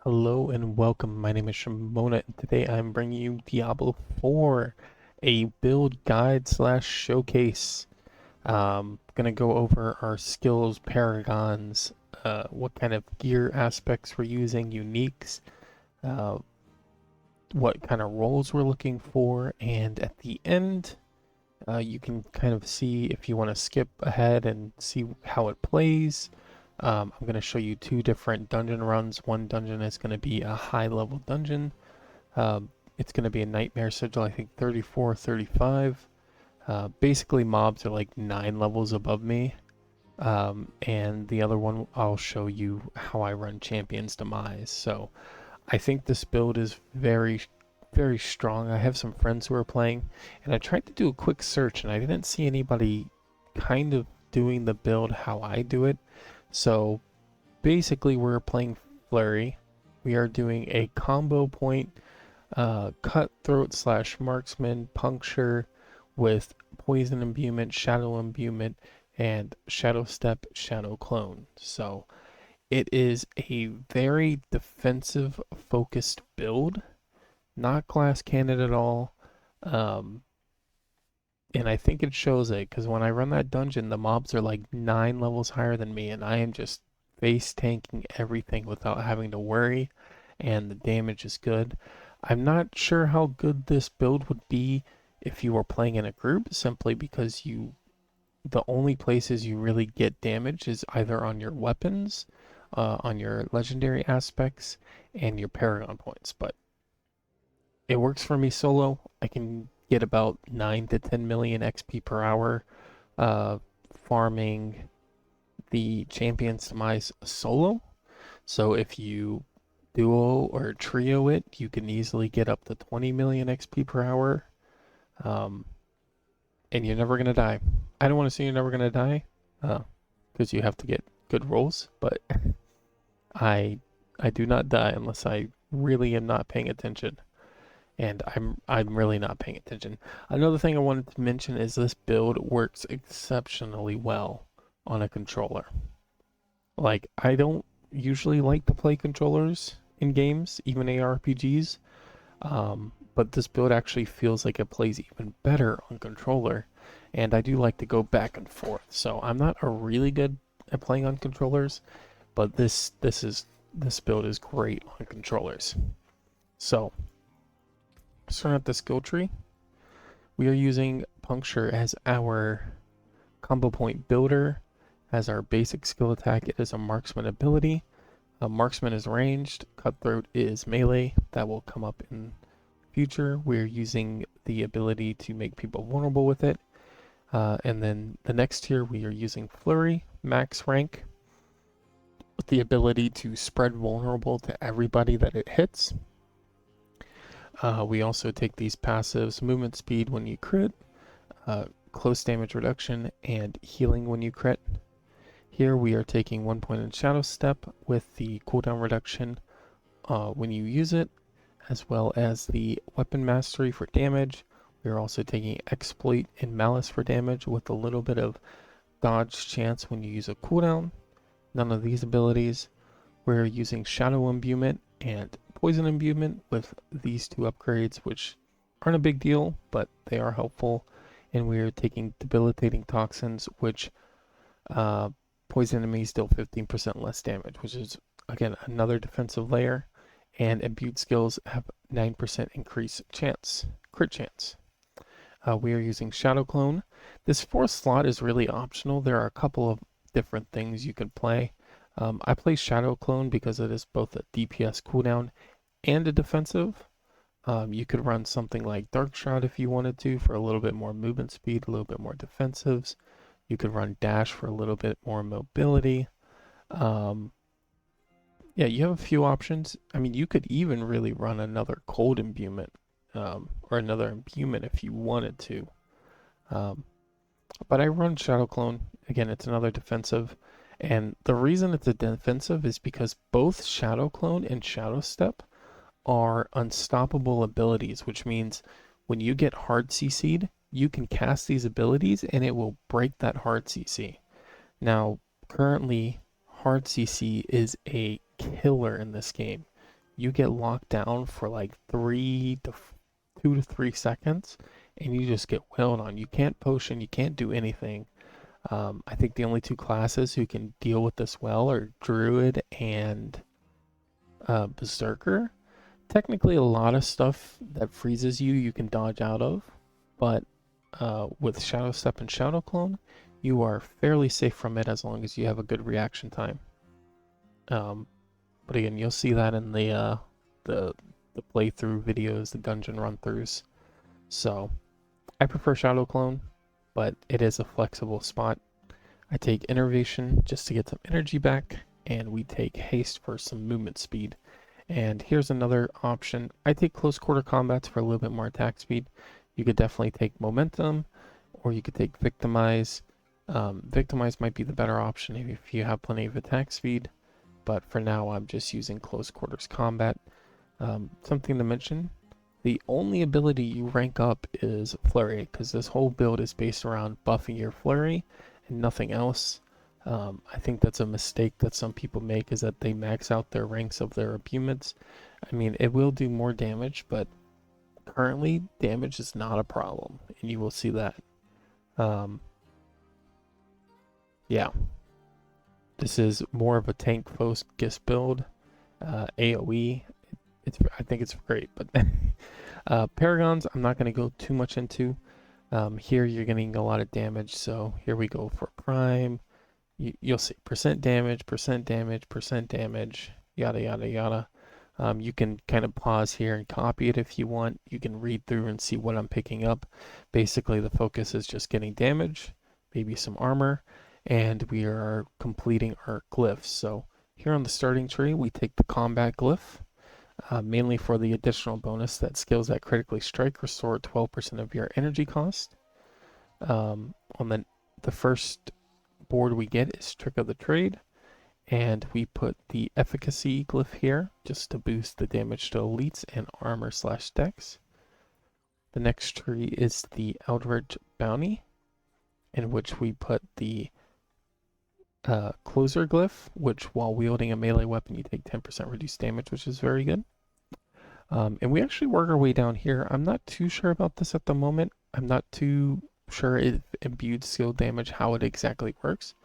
Hello and welcome. My name is Shimona, and today I'm bringing you Diablo 4, a build guide slash showcase. Gonna go over our skills, paragons, what kind of gear aspects we're using, uniques, uh, what kind of roles we're looking for, and at the end, you can kind of see if you want to skip ahead and see how it plays. I'm going to show you two different dungeon runs. One dungeon is going to be a high level dungeon. It's going to be a nightmare sigil, I think 34, 35. Basically, mobs are like 9 levels above me. And the other one, I'll show you how I run Champion's Demise. So I think this build is very strong. I have some friends who are playing, and I tried to do a quick search, and I didn't see anybody kind of doing the build how I do it. So basically, we're playing Flurry. We are doing a combo point, cutthroat slash marksman puncture with poison imbuement, shadow imbuement, and shadow step, shadow clone. So it is a very defensive focused build, not glass cannon at all. Um, and I think it shows it because when I run that dungeon, the mobs are like 9 levels higher than me, and I am just face tanking everything without having to worry, and the damage is good. I'm not sure how good this build would be if you were playing in a group, simply because the only places you really get damage is either on your weapons, on your legendary aspects, and your paragon points. But it works for me solo. I can get about 9 to 10 million XP per hour uh, farming the Champion's Demise solo. So if you duo or trio it, you can easily get up to 20 million XP per hour. Um, and you're never going to die. I don't want to say you're never going to die because you have to get good rolls, but I I do not die unless I really am not paying attention. And I'm really not paying attention. Another thing I wanted to mention is this build works exceptionally well on a controller. Like, I don't usually like to play controllers in games, even ARPGs, but this build actually feels like it plays even better on controller, and I do like to go back and forth. So I'm not a really good at playing on controllers, but this build is great on controllers. So starting at the skill tree, we are using Puncture as our combo point builder. As our basic skill attack, it is a marksman ability. Marksman is ranged, cutthroat is melee. That will come up in future. We're using the ability to make people vulnerable with it. And then the next tier, we are using Flurry, max rank, with the ability to spread vulnerable to everybody that it hits. We also take these passives, movement speed when you crit, close damage reduction, and healing when you crit. Here we are taking 1 point in Shadow Step with the cooldown reduction when you use it, as well as the Weapon Mastery for damage. We are also taking Exploit and Malice for damage with a little bit of dodge chance when you use a cooldown. None of these abilities. We're using Shadow Imbuement and Poison Imbuement with these two upgrades, which aren't a big deal, but they are helpful. And we're taking Debilitating Toxins, which poison enemies deal 15% less damage, which is, again, another defensive layer. And imbued skills have 9% increase chance, crit chance. We are using Shadow Clone. This fourth slot is really optional. There are a couple of different things you can play. I play Shadow Clone because it is both a DPS cooldown and a defensive. You could run something like Dark Shroud if you wanted to for a little bit more movement speed, a little bit more defensives. You could run Dash for a little bit more mobility. Yeah, you have a few options. I mean, you could even really run another Cold Imbuement or another Imbuement if you wanted to. Um, but I run Shadow Clone. Again, it's another defensive. And the reason it's a defensive is because both Shadow Clone and Shadow Step are unstoppable abilities, which means when you get hard CC'd, you can cast these abilities and it will break that hard CC. Now, currently, hard CC is a killer in this game. you get locked down for like 2 to 3 seconds, and you just get wailed on. You can't potion, you can't do anything. I think the only two classes who can deal with this well are Druid and Berserker. Technically, a lot of stuff that freezes you, you can dodge out of, but with Shadow Step and Shadow Clone, you are fairly safe from it as long as you have a good reaction time. But again, you'll see that in the playthrough videos, the dungeon run-throughs. So I prefer Shadow Clone, but it is a flexible spot. I take Innervation just to get some energy back, and we take Haste for some movement speed. And here's another option. I take Close Quarter Combats for a little bit more attack speed. You could definitely take Momentum, or you could take Victimize. Victimize might be the better option if you have plenty of attack speed, but for now I'm just using Close Quarters Combat. Something to mention, the only ability you rank up is Flurry, because this whole build is based around buffing your Flurry and nothing else. I think that's a mistake that some people make, is that they max out their ranks of their imbuements. I mean, it will do more damage, but currently damage is not a problem, and you will see that. Yeah, this is more of a tank focus build. AoE, I think it's great, but Paragons I'm not going to go too much into. Here you're getting a lot of damage, so here we go for Prime. You'll see percent damage, percent damage, percent damage, yada yada yada. You can kind of pause here and copy it if you want. You can read through and see what I'm picking up. Basically, the focus is just getting damage, maybe some armor, and we are completing our glyphs. So here on the starting tree, we take the combat glyph, mainly for the additional bonus that skills that critically strike restore 12% of your energy cost. On the first board we get is Trick of the Trade, and we put the efficacy glyph here just to boost the damage to elites and armor / dex. The next tree is the Eldritch Bounty, in which we put the closer glyph, which while wielding a melee weapon you take 10% reduced damage, which is very good. And we actually work our way down here. I'm not too sure about this at the moment. I'm not too sure if imbued skill damage, how it exactly works,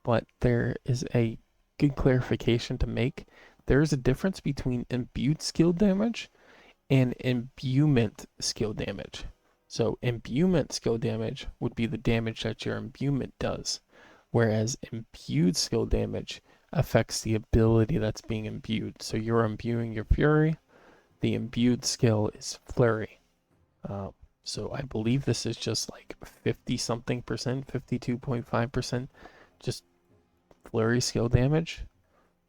but there is a good clarification to make. There is a difference between imbued skill damage and imbuement skill damage. So imbuement skill damage would be the damage that your imbuement does, whereas imbued skill damage affects the ability that's being imbued. So you're imbuing your Fury, the imbued skill is Flurry. So I believe this is just like 50 something percent, 52.5%, just Flurry skill damage.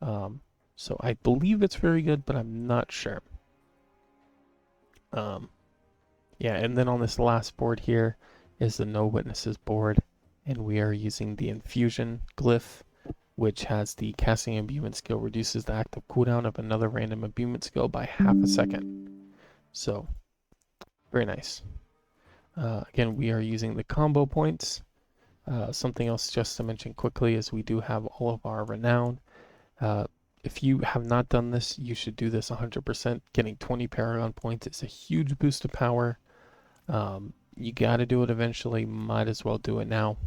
So I believe it's very good, but I'm not sure. Yeah, and then on this last board here is the No Witnesses board, and we are using the Infusion glyph, which has the casting imbuement skill reduces the active cooldown of another random imbuement skill by half a second. So, very nice. Again, we are using the combo points. Something else just to mention quickly is we do have all of our Renown. If you have not done this, you should do this 100%. Getting 20 Paragon points is a huge boost of power. You got to do it eventually. Might as well do it now.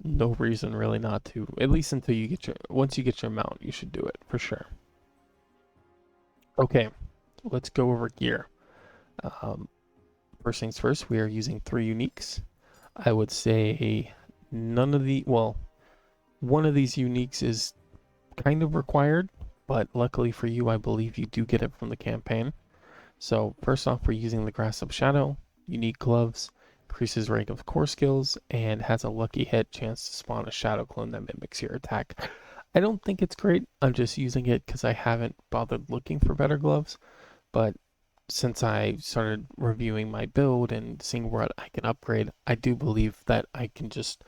No reason really not to. At least until you get once you get your mount, you should do it for sure. Okay, let's go over gear. First things first, we are using 3 uniques. I would say one of these uniques is kind of required, but luckily for you, I believe you do get it from the campaign. So first off, we're using the Grasp of Shadow, unique gloves, increases rank of core skills, and has a lucky hit chance to spawn a shadow clone that mimics your attack. I don't think it's great. I'm just using it because I haven't bothered looking for better gloves, but since I started reviewing my build and seeing what I can upgrade, I do believe that I can just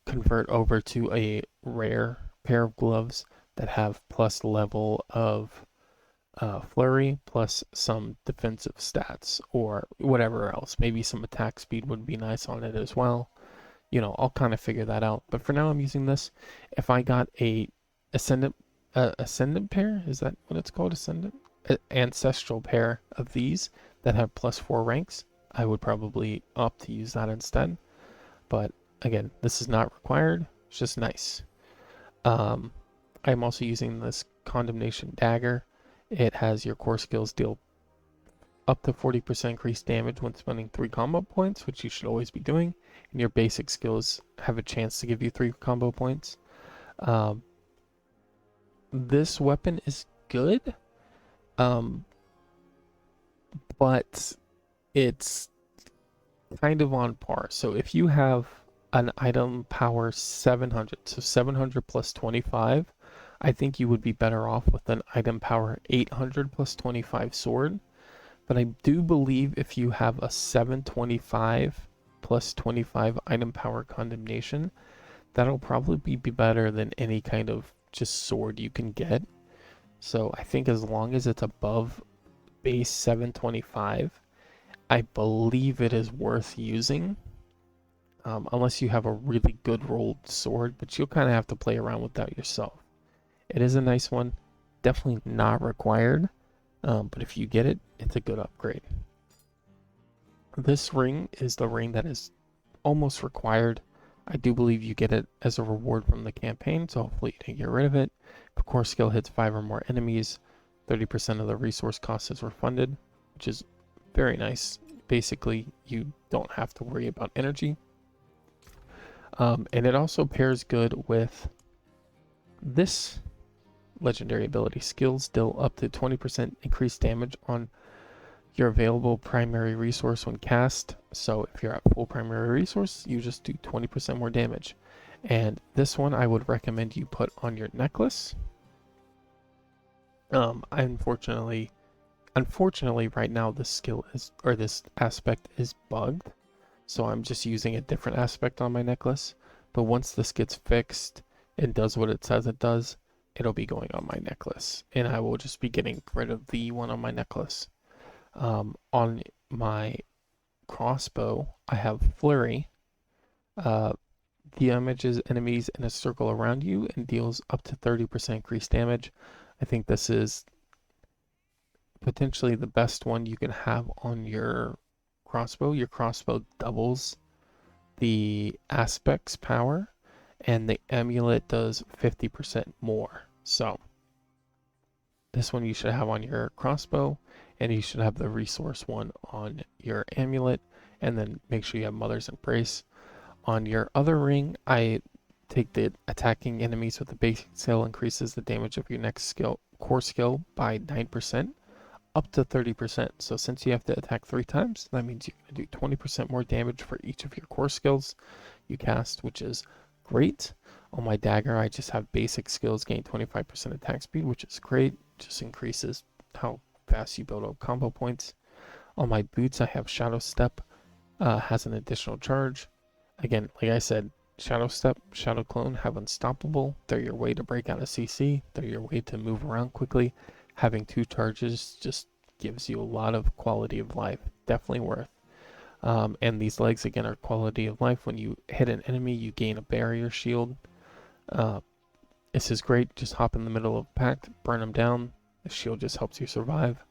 convert over to a rare pair of gloves that have plus level of Flurry plus some defensive stats or whatever else. Maybe some attack speed would be nice on it as well. You know, I'll kind of figure that out. But for now, I'm using this. If I got a Ascendant ascendant pair, is that what it's called? Ascendant? Ancestral pair of these that have +4 ranks, I would probably opt to use that instead. But again, this is not required. It's just nice. I'm also using this Condemnation Dagger. It has your core skills deal up to 40% increased damage when spending 3 combo points, which you should always be doing. And your basic skills have a chance to give you 3 combo points. This weapon is good, but it's kind of on par. So if you have an item power 700, so 700 plus 25, I think you would be better off with an item power 800 plus 25 sword. But I do believe if you have a 725 plus 25 item power condemnation, that'll probably be better than any kind of just sword you can get. So I think as long as it's above base 725, I believe it is worth using. Unless you have a really good rolled sword, but you'll kind of have to play around with that yourself. It is a nice one, definitely not required, but if you get it, it's a good upgrade. This ring is the ring that is almost required. I do believe you get it as a reward from the campaign, so hopefully you didn't get rid of it. If a core skill hits 5 or more enemies, 30% of the resource cost is refunded, which is very nice. Basically, you don't have to worry about energy. And it also pairs good with this legendary ability. Skills deal up to 20% increased damage on your available primary resource when cast. So if you're at full primary resource, you just do 20% more damage. And this one I would recommend you put on your necklace. Unfortunately right now this skill is, or this aspect is bugged. So I'm just using a different aspect on my necklace. But once this gets fixed and does what it says it does, it'll be going on my necklace. And I will just be getting rid of the one on my necklace. On my crossbow, I have Flurry. Damages enemies in a circle around you and deals up to 30% increased damage. I think this is potentially the best one you can have on your crossbow. Your crossbow doubles the aspect's power, and the amulet does 50% more. So this one you should have on your crossbow, and you should have the resource one on your amulet, and then make sure you have Mother's Embrace. On your other ring, I take the attacking enemies with the basic skill increases the damage of your next core skill by 9%. Up to 30%. So since you have to attack 3 times, that means you're going to do 20% more damage for each of your core skills you cast, which is great. On my dagger, I just have basic skills gain 25% attack speed, which is great. Just increases how fast you build up combo points. On my boots, I have Shadow Step, has an additional charge. Again, like I said, Shadow Step, Shadow Clone have Unstoppable. They're your way to break out of CC. They're your way to move around quickly. Having 2 charges just gives you a lot of quality of life. Definitely worth. And these legs, again, are quality of life. When you hit an enemy, you gain a barrier shield. This is great. Just hop in the middle of a pack, burn them down. The shield just helps you survive.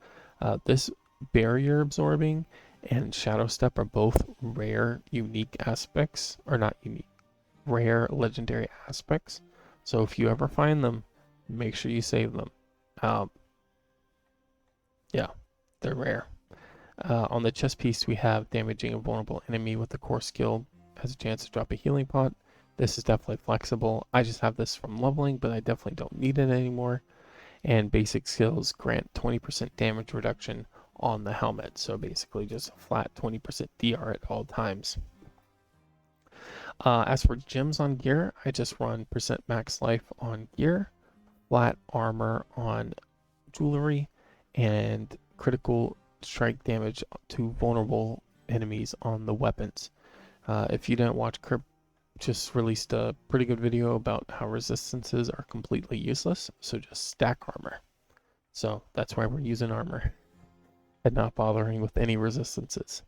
This barrier absorbing and Shadow Step are both rare, unique aspects. Or not unique. Rare, legendary aspects. So if you ever find them, make sure you save them. Yeah, they're rare. On the chest piece, we have damaging a vulnerable enemy with the core skill has a chance to drop a healing pot. This is definitely flexible. I just have this from leveling, but I definitely don't need it anymore. And basic skills grant 20% damage reduction on the helmet. So basically just a flat 20% DR at all times. As for gems on gear, I just run percent max life on gear, flat armor on jewelry, and critical strike damage to vulnerable enemies on the weapons. If you didn't watch, Crypt just released a pretty good video about how resistances are completely useless, so just stack armor. So that's why we're using armor and not bothering with any resistances.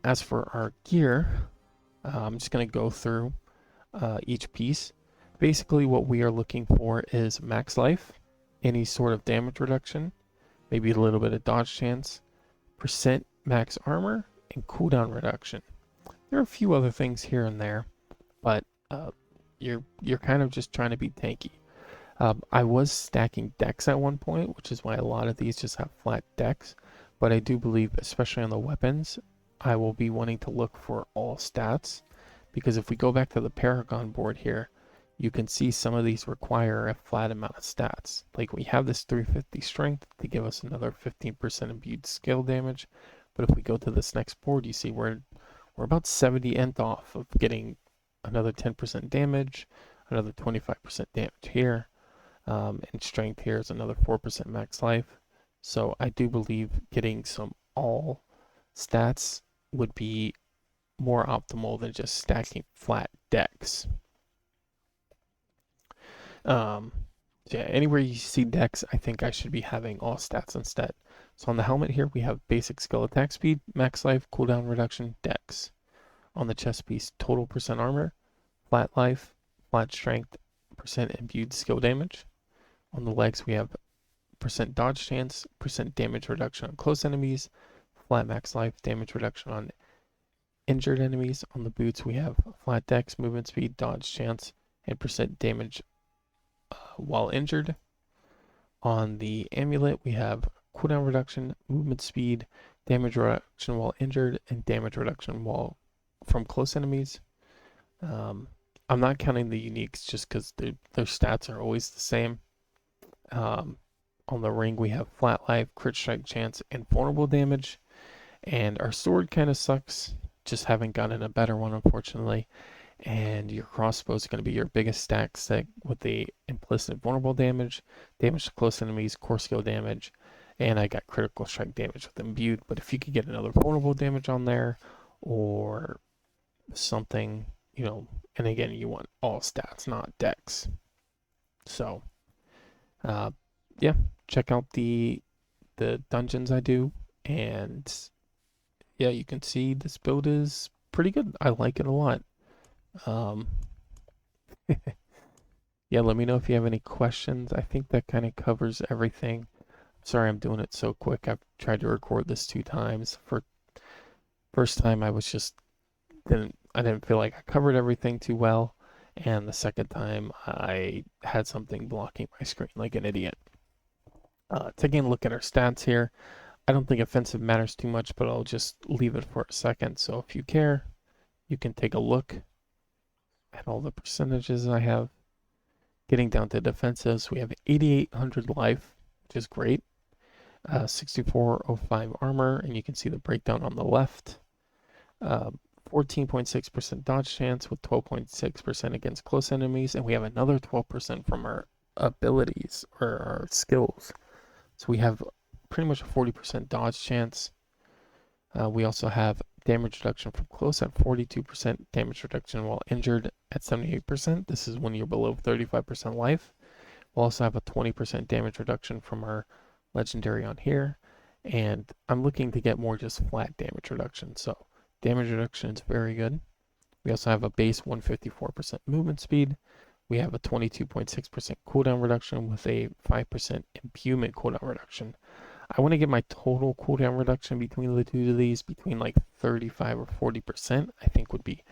As for our gear, I'm just going to go through each piece. Basically, what we are looking for is max life, any sort of damage reduction, maybe a little bit of dodge chance, percent max armor, and cooldown reduction. There are a few other things here and there, but you're kind of just trying to be tanky. I was stacking decks at one point, which is why a lot of these just have flat decks. But I do believe, especially on the weapons, I will be wanting to look for all stats. Because if we go back to the Paragon board here, you can see some of these require a flat amount of stats. Like we have this 350 strength to give us another 15% imbued skill damage. But if we go to this next board, you see we're about 70 ent off of getting another 10% damage, another 25% damage here. And strength here is another 4% max life. So I do believe getting some all stats would be more optimal than just stacking flat decks. So yeah, anywhere you see decks, I think I should be having all stats instead. So on the helmet here, we have basic skill attack speed, max life, cooldown reduction, dex. On the chest piece, total percent armor, flat life, flat strength, percent imbued skill damage. On the legs, we have percent dodge chance, percent damage reduction on close enemies, flat max life, damage reduction on injured enemies. On the boots, we have flat dex, movement speed, dodge chance, and percent damage while injured. On the amulet, we have cooldown reduction, movement speed, damage reduction while injured, and damage reduction while from close enemies. I'm not counting the uniques just because their stats are always the same. On the ring, we have flat life, crit strike chance, and vulnerable damage. And our sword kind of sucks. Just haven't gotten a better one, unfortunately. And your crossbow is going to be your biggest stack set with the implicit vulnerable damage, damage to close enemies, core skill damage, and I got critical strike damage with imbued. But if you could get another vulnerable damage on there, or something, and again, you want all stats, not decks. So, yeah, check out the dungeons I do, and yeah, you can see this build is pretty good. I like it a lot. Um, yeah, let me know if you have any questions. I think that kind of covers everything. Sorry I'm doing it so quick. I've tried to record this 2 times. For first time I was just didn't feel like I covered everything too well, and the second time I had something blocking my screen like an idiot. Taking a look at our stats here, I don't think offensive matters too much, but I'll just leave it for a second. So if you care, you can take a look at all the percentages I have. Getting down to defensives, we have 8,800 life, which is great. 6,405 armor, and you can see the breakdown on the left. 14.6% dodge chance with 12.6% against close enemies, and we have another 12% from our abilities or our skills. So we have pretty much a 40% dodge chance. We also have damage reduction from close at 42%, damage reduction while injured at 78%. This is when you're below 35% life. We'll also have a 20% damage reduction from our legendary on here. And I'm looking to get more just flat damage reduction. So damage reduction is very good. We also have a base 154% movement speed. We have a 22.6% cooldown reduction with a 5% imbuement cooldown reduction. I want to get my total cooldown reduction between the two of these between like 35 or 40%. I think would be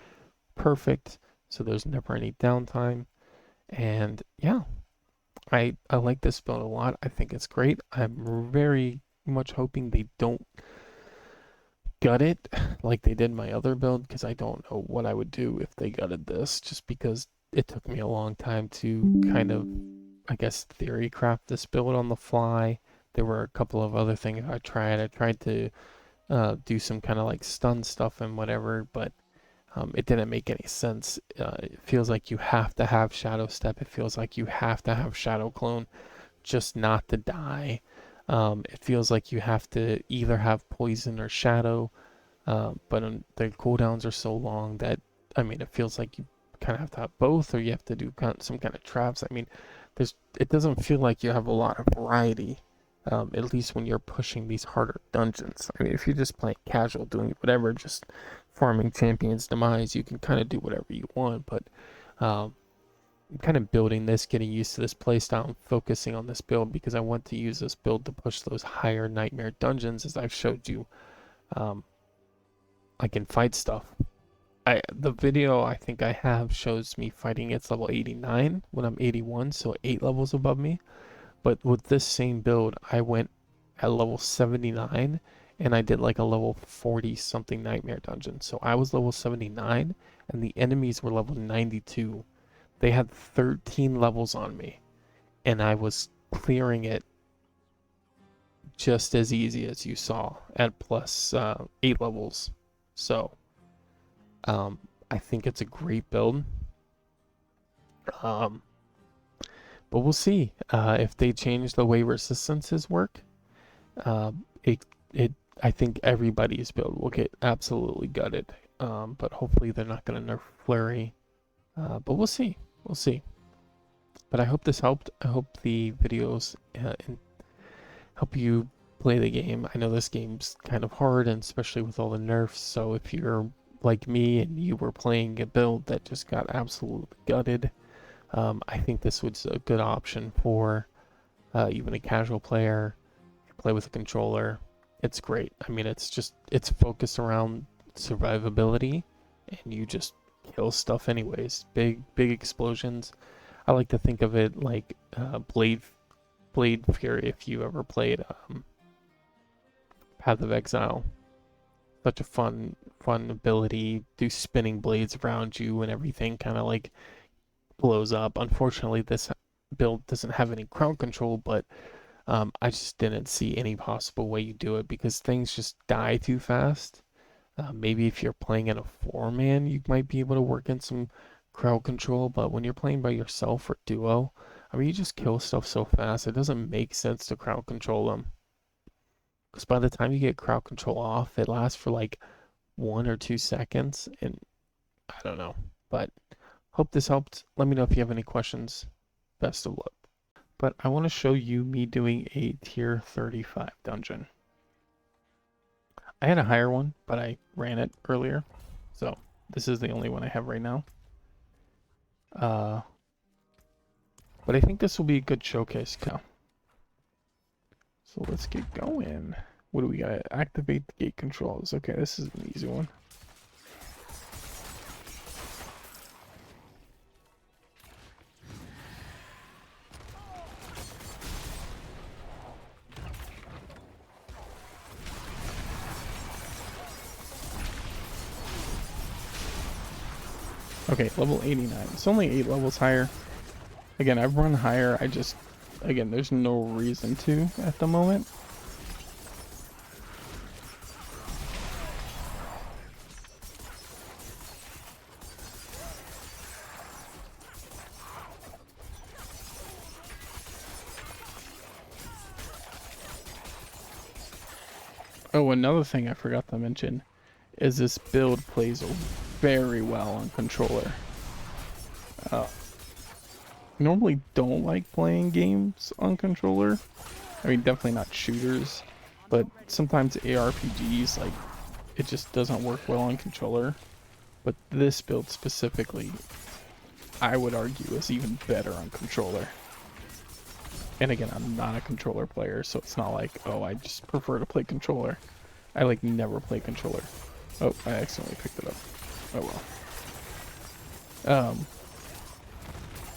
perfect. So there's never any downtime. And yeah, I like this build a lot. I think it's great. I'm very much hoping they don't gut it like they did my other build, because I don't know what I would do if they gutted this, just because it took me a long time to kind of, I guess, theory craft this build on the fly. There were a couple of other things I tried. I tried to do some kind of like stun stuff and whatever, but it didn't make any sense. It feels like you have to have Shadow Step. It feels like you have to have Shadow Clone just not to die. It feels like you have to either have Poison or Shadow, but the cooldowns are so long that, I mean, it feels like you kind of have to have both, or you have to do some kind of traps. I mean, it doesn't feel like you have a lot of variety. At least when you're pushing these harder dungeons. I mean, if you're just playing casual, doing whatever, just farming champions' demise, you can kind of do whatever you want. But I'm kind of building this, getting used to this playstyle, and focusing on this build because I want to use this build to push those higher nightmare dungeons, as I've showed you. I can fight stuff. The video I think I have shows me fighting it's level 89 when I'm 81, so 8 levels above me. But with this same build, I went at level 79 and I did like a level 40 something nightmare dungeon. So I was level 79 and the enemies were level 92. They had 13 levels on me and I was clearing it just as easy as you saw at plus 8 levels. So I think it's a great build. But we'll see if they change the way resistances work. I think everybody's build will get absolutely gutted. But hopefully they're not going to nerf Flurry. But we'll see. We'll see. But I hope this helped. I hope the videos help you play the game. I know this game's kind of hard, and especially with all the nerfs. So if you're like me and you were playing a build that just got absolutely gutted, I think this was a good option for even a casual player. Play with a controller. It's great. I mean, it's focused around survivability, and you just kill stuff anyways. Big explosions. I like to think of it like Blade Fury. If you ever played Path of Exile, such a fun ability. Do spinning blades around you and everything kind of like blows up. Unfortunately, this build doesn't have any crowd control, but I just didn't see any possible way you do it because things just die too fast. Maybe if you're playing in a 4-man, you might be able to work in some crowd control, but when you're playing by yourself or duo, I mean, you just kill stuff so fast, it doesn't make sense to crowd control them. Because by the time you get crowd control off, it lasts for like 1 or 2 seconds, and I don't know. But hope this helped. Let me know if you have any questions. Best of luck. But I want to show you me doing a tier 35 dungeon. I had a higher one, but I ran it earlier. So this is the only one I have right now. But I think this will be a good showcase now. So let's get going. What do we got? Activate the gate controls. Okay, this is an easy one. Okay, level 89. It's only 8 levels higher. Again, I've run higher. Again, there's no reason to at the moment. Oh, another thing I forgot to mention is this build plays very well on controller. Normally don't like playing games on controller. I mean, definitely not shooters, but sometimes ARPGs, like, it just doesn't work well on controller. But this build specifically, I would argue, is even better on controller. And again, I'm not a controller player, so it's not like, oh, I just prefer to play controller. I like never play controller. Oh, I accidentally picked it up. Oh well.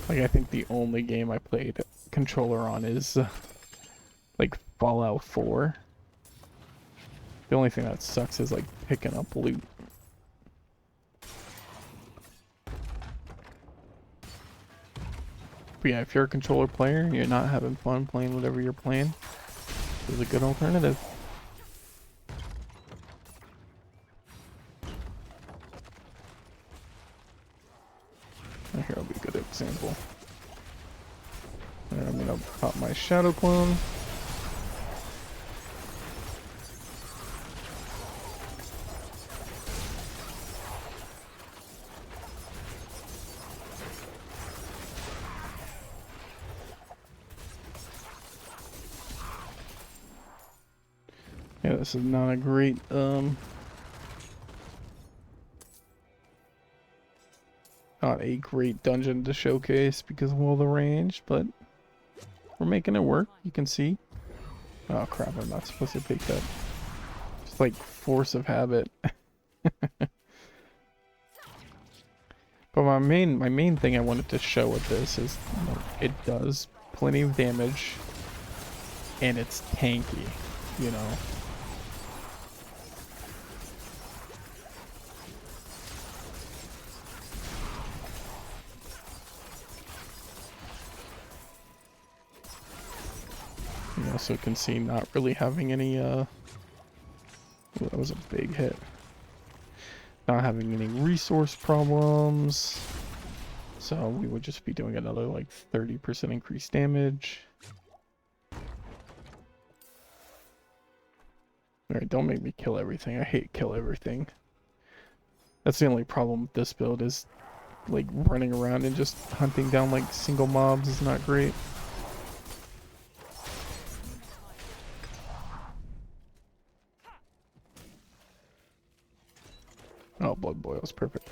Like, I think the only game I played controller on is like Fallout 4. The only thing that sucks is like picking up loot. But yeah, if you're a controller player and you're not having fun playing whatever you're playing, this is a good alternative. Here will be a good example. And I'm gonna pop my shadow clone. Yeah, this is not a great Not a great dungeon to showcase because of all the range, but we're making it work. You can see. Oh crap, I'm not supposed to take that. Just like force of habit. But my main thing I wanted to show with this is, you know, it does plenty of damage and it's tanky, you know. You also can see not really having any ooh, that was a big hit. Not having any resource problems. So we would just be doing another like 30% increased damage. Alright, don't make me kill everything. I hate kill everything. That's the only problem with this build is like running around and just hunting down like single mobs is not great. Oh, blood boils, perfect.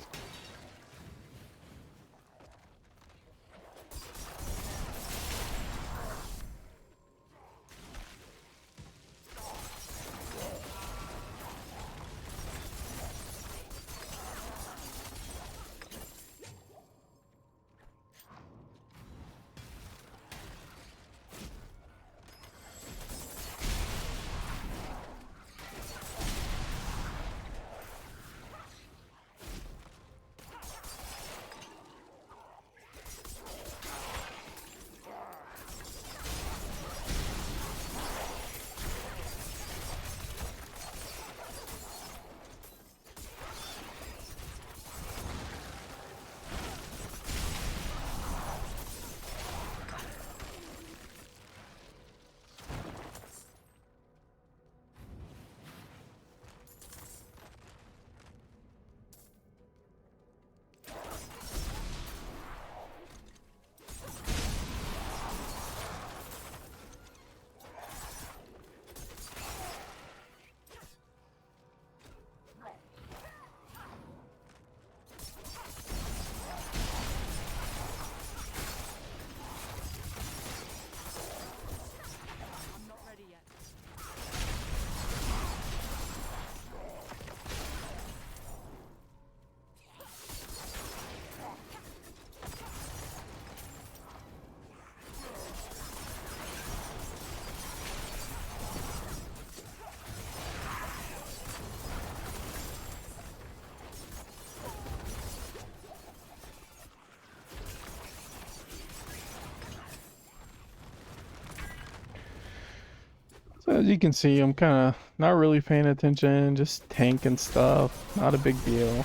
So as you can see, I'm kind of not really paying attention, just tanking stuff. Not a big deal.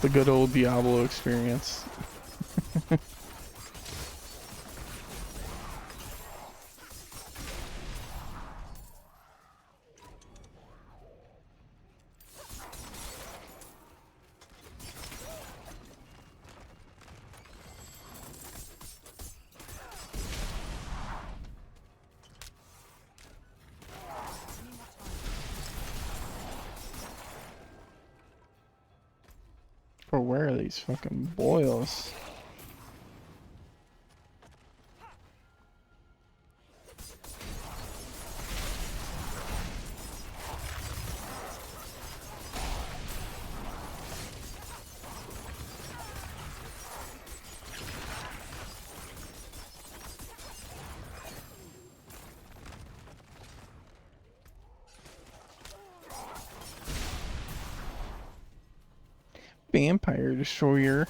The good old Diablo experience. For where are these fucking boils? Vampire Destroyer.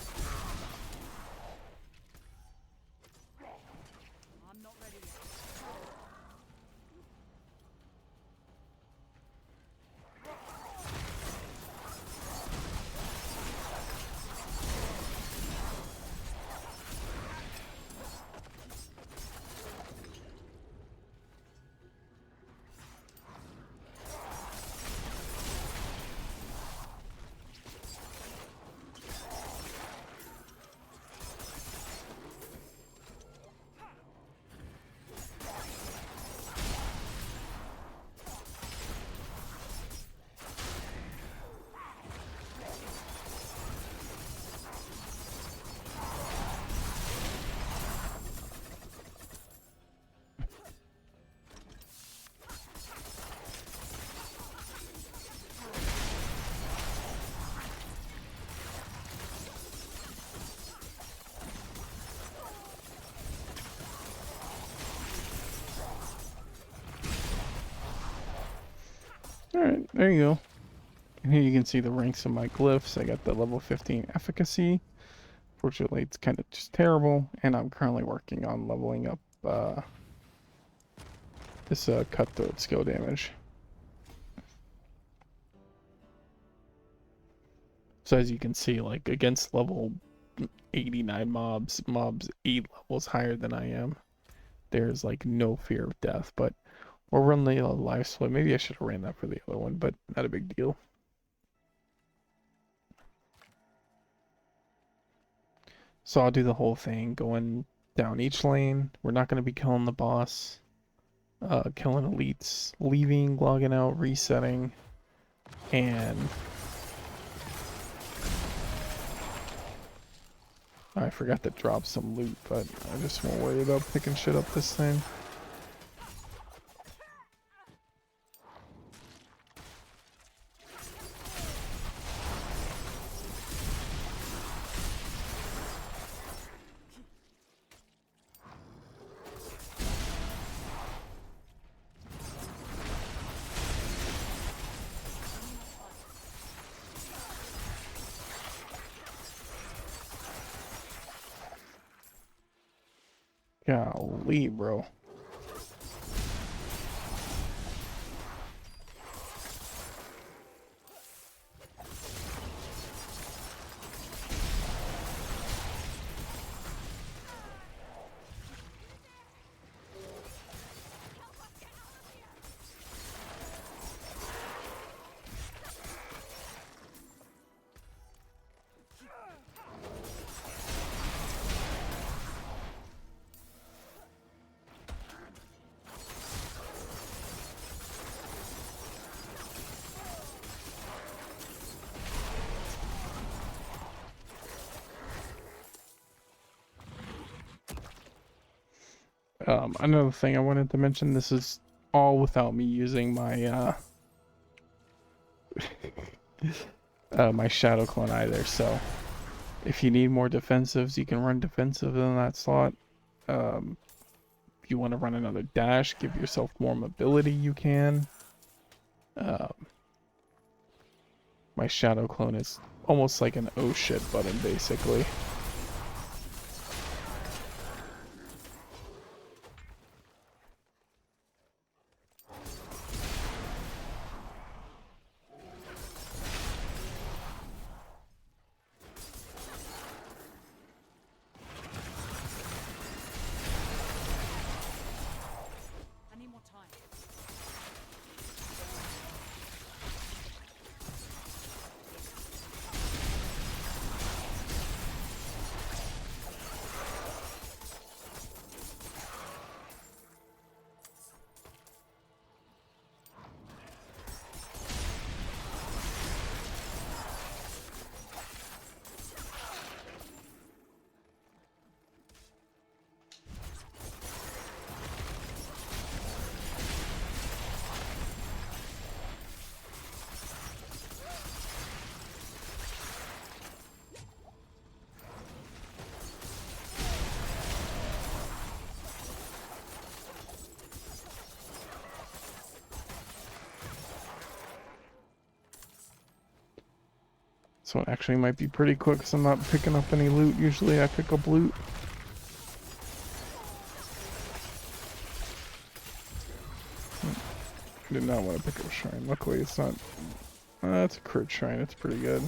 Alright, there you go. And here you can see the ranks of my glyphs. I got the level 15 efficacy. Fortunately, it's kind of just terrible. And I'm currently working on leveling up this cutthroat skill damage. So as you can see, like against level 89 mobs 8 levels higher than I am, there's like no fear of death. But we'll run the live split. Maybe I should have ran that for the other one, but not a big deal. So I'll do the whole thing, going down each lane. We're not going to be killing the boss, killing elites, leaving, logging out, resetting, and I forgot to drop some loot, but I just won't worry about picking shit up this thing. Golly, bro. Another thing I wanted to mention, this is all without me using my my shadow clone either, so if you need more defensives, you can run defensive in that slot. If you want to run another dash, give yourself more mobility, you can. My shadow clone is almost like an oh shit button, basically. So it actually might be pretty quick because I'm not picking up any loot. Usually I pick up loot. I did not want to pick up a shrine. Luckily it's not... it's a crit shrine. It's pretty good.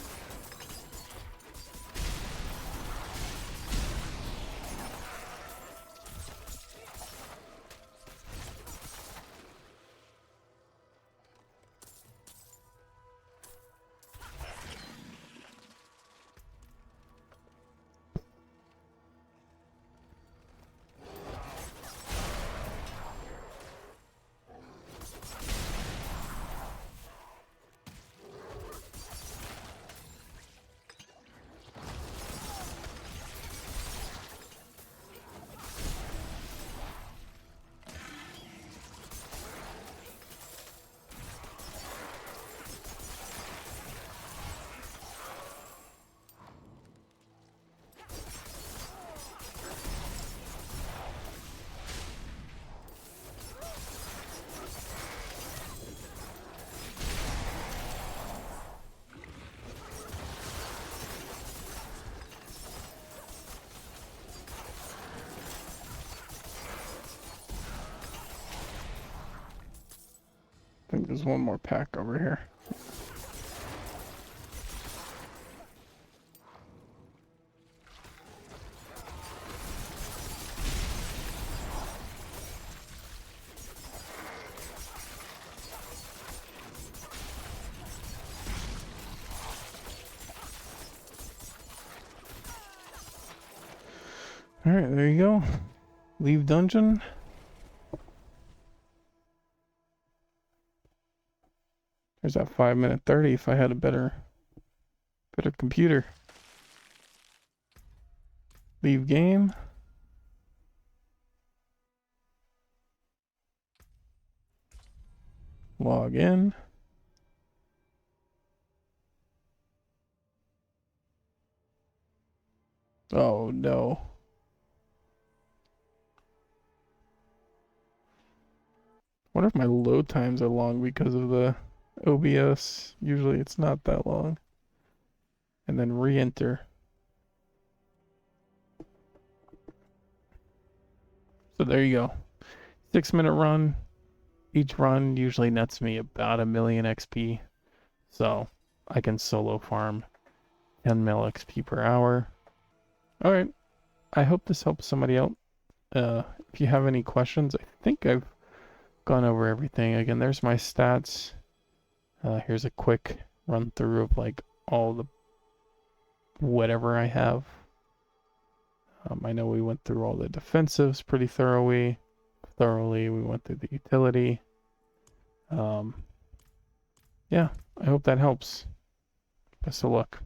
think there's one more pack over here. Alright, there you go. Leave dungeon. There's that 5-minute 30 if I had a better computer. Leave game. Log in. Oh no. Wonder if my load times are long because of the OBS. Usually it's not that long. And then re-enter. So there you go. 6-minute run. Each run usually nets me about 1,000,000 XP. So I can solo farm 10 mil XP per hour. Alright. I hope this helps somebody out. If you have any questions, I think I've gone over everything. Again, there's my stats. Here's a quick run through of like all the whatever I have. I know we went through all the defensives pretty thoroughly. We went through the utility. Yeah, I hope that helps. Best of luck.